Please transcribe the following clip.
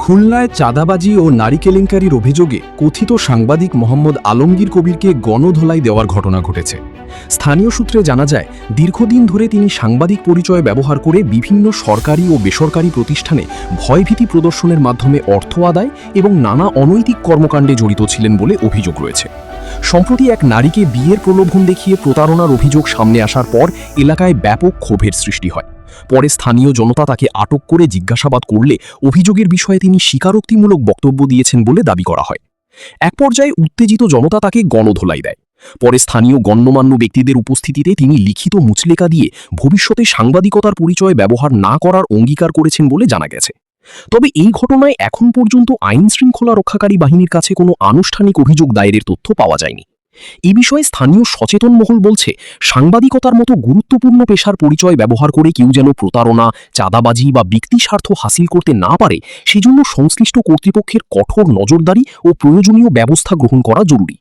খুলনায় চাঁদাবাজি ও নারী কেলেঙ্কারির অভিযোগে কথিত সাংবাদিক মোহাম্মদ আলমগীর কবিরকে গণধোলাই দেওয়ার ঘটনা ঘটেছে। স্থানীয় সূত্রে জানা যায়, দীর্ঘদিন ধরে তিনি সাংবাদিক পরিচয় ব্যবহার করে বিভিন্ন সরকারি ও বেসরকারি প্রতিষ্ঠানে ভয়ভীতি প্রদর্শনের মাধ্যমে অর্থ আদায় এবং নানা অনৈতিক কর্মকাণ্ডে জড়িত ছিলেন বলে অভিযোগ রয়েছে। সম্প্রতি এক নারীকে বিয়ের প্রলোভন দেখিয়ে প্রতারণার অভিযোগ সামনে আসার পর এলাকায় ব্যাপক ক্ষোভের সৃষ্টি হয়। পরে স্থানীয় জনতা তাকে আটক করে জিজ্ঞাসাবাদ করলে অভিযোগের বিষয়ে তিনি স্বীকারোক্তিমূলক বক্তব্য দিয়েছেন বলে দাবি করা হয়। এক পর্যায়ে উত্তেজিত জনতা তাকে গণধোলাই দেয়। পরে স্থানীয় গণ্যমান্য ব্যক্তিদের উপস্থিতিতে তিনি লিখিত মুচলেকা দিয়ে ভবিষ্যতে সাংবাদিকতার পরিচয় ব্যবহার না করার অঙ্গীকার করেছেন বলে জানা গেছে। তবে এই ঘটনায় এখন পর্যন্ত আইন শৃঙ্খলা রক্ষাকারী বাহিনীর কাছে কোনো আনুষ্ঠানিক অভিযোগ দায়েরের তথ্য পাওয়া যায়নি। এ বিষয়ে স্থানীয় সচেতন মহল বলছে, সাংবাদিকতার মতো গুরুত্বপূর্ণ পেশার পরিচয় ব্যবহার করে কেউ যেন প্রতারণা, চাঁদাবাজি বা ব্যক্তি স্বার্থ হাসিল করতে না পারে, সেজন্য সংশ্লিষ্ট কর্তৃপক্ষের কঠোর নজরদারি ও প্রয়োজনীয় ব্যবস্থা গ্রহণ করা জরুরি।